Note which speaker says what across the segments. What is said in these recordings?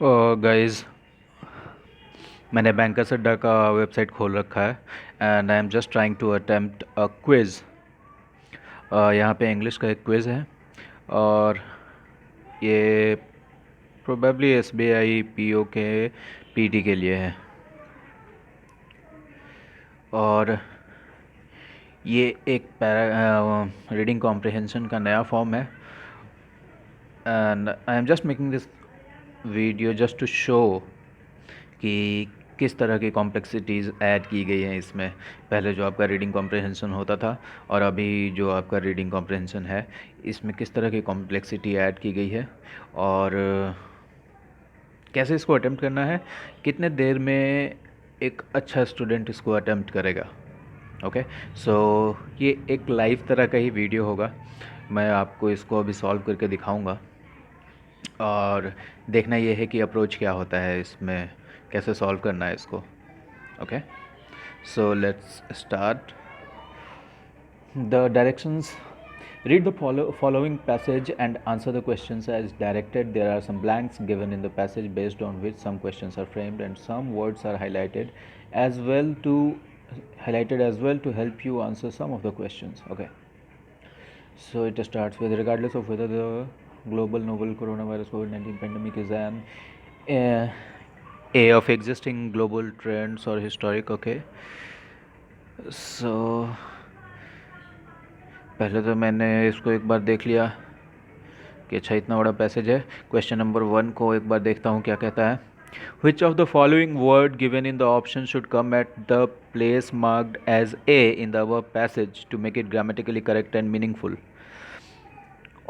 Speaker 1: Guys, मैंने bankers अड्डा का वेबसाइट खोल रखा है and I am just trying to attempt a quiz. यहाँ पे इंग्लिश का एक क्विज़ है और ये प्रोबेबली एसबीआई पीओ के पीटी के लिए है। और ये एक रीडिंग कॉम्प्रिहेंशन का नया फॉर्म है and I am just making this video just to show कि किस तरह की कॉम्प्लेक्सिटीज़ ऐड की गई हैं इसमें। पहले जो आपका रीडिंग कॉम्प्रिहेंशन होता था और अभी जो आपका रीडिंग कॉम्प्रिहेंशन है, इसमें किस तरह की कॉम्प्लेक्सिटी ऐड की गई है और कैसे इसको अटेम्प्ट करना है, कितने देर में एक अच्छा स्टूडेंट इसको अटेम्प्ट करेगा। ओके, सो ये एक लाइव तरह का ही वीडियो होगा। मैं आपको इसको अभी सॉल्व करके दिखाऊंगा और देखना ये है कि अप्रोच क्या होता है इसमें, कैसे सॉल्व करना है इसको। Okay, so let's start. The directions: read the following passage and answer the questions as directed. There are some blanks given in the passage based on which some questions are framed and some words are highlighted as well to help you answer some of the questions. Okay, so it starts with: regardless of whether the global novel coronavirus COVID-19 pandemic is an uh, a of existing global trends or historic. Okay, so पहले तो मैंने इसको एक बार देख लिया कि अच्छा इतना बड़ा पैसेज है। क्वेश्चन नंबर 1 को एक बार देखता हूँ क्या कहता है। Which of the following word given in the option should come at the place marked as A in the above passage to make it grammatically correct and meaningful.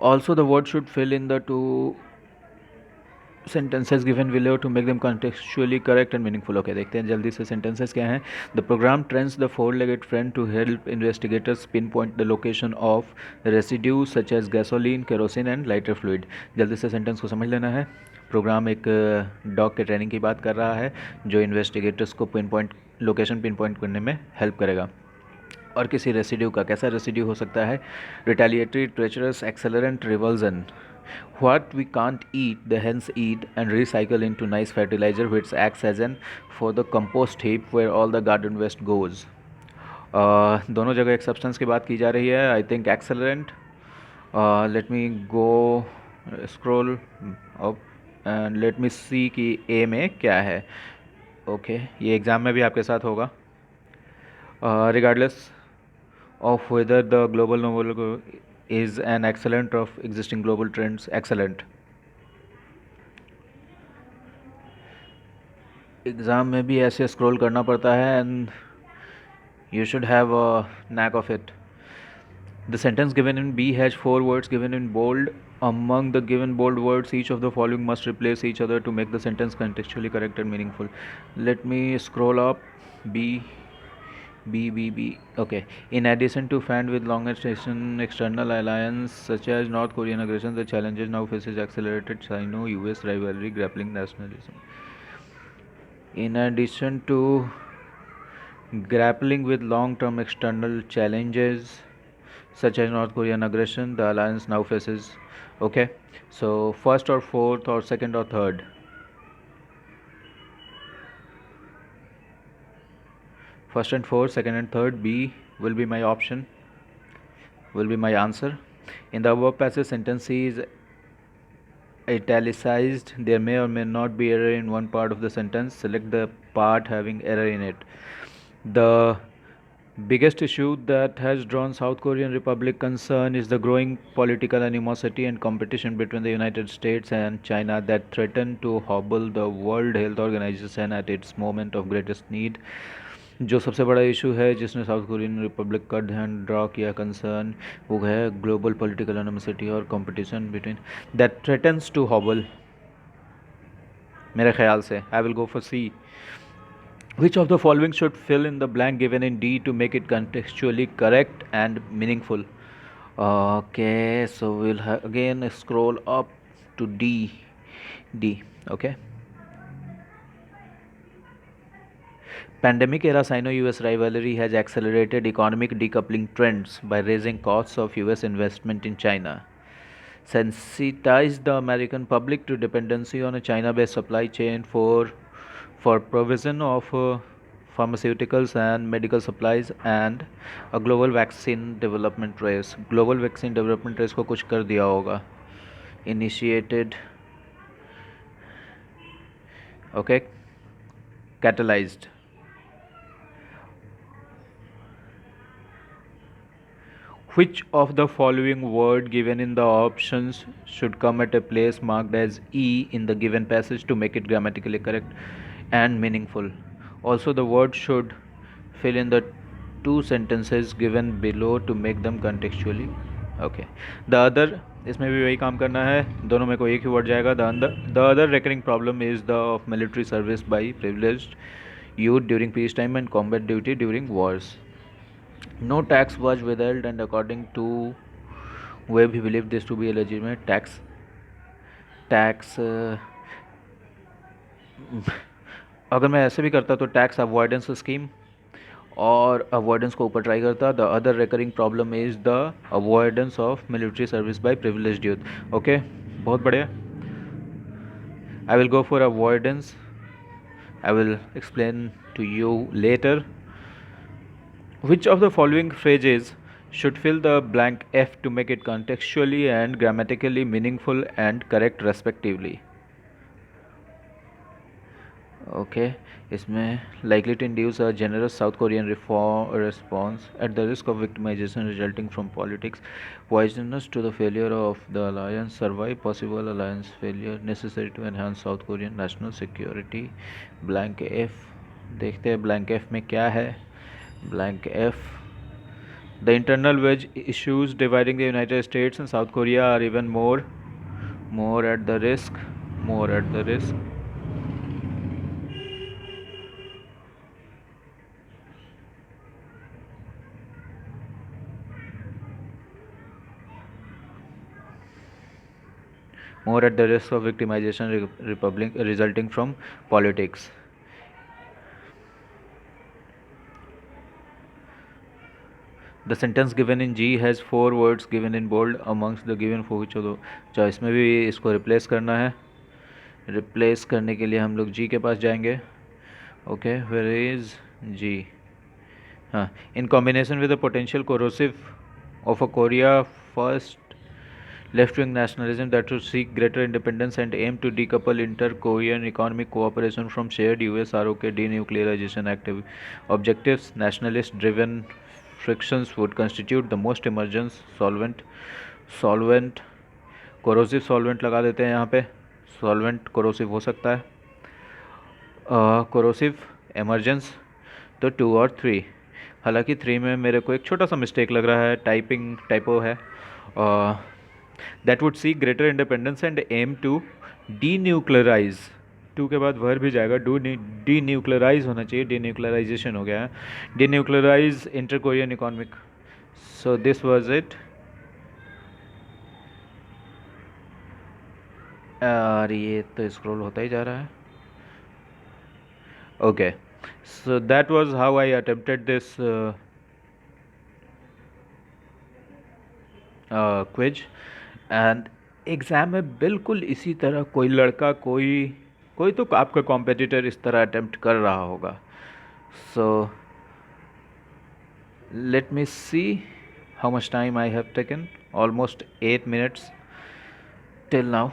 Speaker 1: Also the word should fill in the two sentences given below to make them contextually correct and meaningful. Okay, देखते हैं जल्दी से sentences क्या हैं. The program trains the four-legged friend to help investigators pinpoint the location of residues such as gasoline, kerosene and lighter fluid. जल्दी से sentence को समझ लेना है. प्रोग्राम एक डॉग के ट्रेनिंग की बात कर रहा है जो इन्वेस्टिगेटर्स को लोकेशन पिन पॉइंट करने में हेल्प करेगा। और किसी रेसिड्यू का, कैसा रेसिड्यू हो सकता है? Retaliatory, treacherous, accelerant, revulsion. What we can't eat, the hens eat and recycle into nice fertilizer which acts as an for the compost heap where all the garden waste goes. दोनों जगह एक substance की बात की जा रही है. I think accelerant. Let me go scroll up and let me see कि ए में क्या है. ओके, ये एग्ज़ाम में भी आपके साथ होगा. Regardless of whether the global novel is an excellent of existing global trends. Excellent. Exam में भी ऐसे स्क्रॉल करना पड़ता है and you should have a knack of it. The sentence given in B has 4 words given in bold. Among the given bold words, each of the following must replace each other to make the sentence contextually correct and meaningful. Let me scroll up. B. Okay. In addition to fanned with longer external alliance such as North Korean aggression, the challenges now faces accelerated Sino-US rivalry, grappling nationalism. In addition to grappling with long-term external challenges such as North Korean aggression, the alliance now faces. Okay, so first or fourth or second or third? First and fourth, second and third. B will be my option, will be my answer. In the above passage, sentence C is italicized. There may or may not be error in one part of the sentence. Select the part having error in it. The biggest issue that has drawn South Korean Republic concern is the growing political animosity and competition between the United States and China that threaten to hobble the World Health Organization at its moment of greatest need. जो सबसे बड़ा issue है जिसने south Korean Republic का ध्यान draw किया, concern, वो है ग्लोबल पॉलिटिकल एनिमोसिटी और competition between that threatens to hobble. मेरे ख्याल से I will go for C. Which of the following should fill in the blank given in D to make it contextually correct and meaningful? Okay, so we'll again scroll up to D. Okay. Pandemic era Sino-US rivalry has accelerated economic decoupling trends by raising costs of US investment in China. sensitize the American public to dependency on a China-based supply chain for provision of pharmaceuticals and medical supplies and a global vaccine development race. Global vaccine development race को कुछ कर दिया होगा. Initiated, okay, catalyzed. Which of the following word given in the options should come at a place marked as E in the given passage to make it grammatically correct and meaningful? Also, the word should fill in the two sentences given below to make them contextually. Okay. The other, इसमें भी वही काम करना है, दोनों में कोई एक ही वर्ड जाएगा. The other recurring problem is the of military service by privileged youth during peacetime and combat duty during wars. No tax was withheld, and according to Webb, he believed this to be a legitimate tax. अगर मैं ऐसे भी करता तो tax avoidance scheme और avoidance को ऊपर try करता. The other recurring problem is the avoidance of military service by privileged youth. Okay, बहुत बढ़िया. I will go for avoidance. I will explain to you later. Which of the following phrases should fill the blank F to make it contextually and grammatically meaningful and correct respectively? Okay, इसमें likely to induce a generous South Korean response at the risk of victimization resulting from politics, poisonous to the failure of the alliance, survive possible alliance failure, necessary to enhance South Korean national security. Blank F. देखते हैं blank F में क्या है. Blank F. The internal wedge issues dividing the United States and South Korea are even more at the risk. More at the risk. More at the risk of victimization resulting from politics. The sentence given in G has 4 words given in bold amongst the given for which of the. अच्छा, इसमें भी इसको replace करना है. Replace करने के लिए हम लोग G के पास जाएंगे. Okay, where is G? हाँ, in combination with the potential corrosive of a Korea first left-wing nationalism that would seek greater independence and aim to decouple inter-Korean economic cooperation from shared US-ROK denuclearization objectives. Nationalist-driven frictions would constitute the most emergent solvent. corrosive solvent लगा देते हैं यहाँ पे. solvent corrosive हो सकता है. corrosive emergence तो 2 और 3. हालांकि 3 में मेरे को एक छोटा सा मिस्टेक लग रहा है, टाइपो है. That would seek greater independence and aim to denuclearize. 2 के बाद वर्ब भी जाएगा. denuclearize होना चाहिए. denuclearization हो गया है. denuclearize inter-Korean economic. So this was it. और ये तो स्क्रॉल होता ही जा रहा है. Okay, so that was how I attempted this quiz. And exam में बिल्कुल इसी तरह कोई लड़का कोई तो आपका कॉम्पिटिटर इस तरह अटेम्प्ट कर रहा होगा. So let me see how much time I have taken. Almost 8 minutes till now.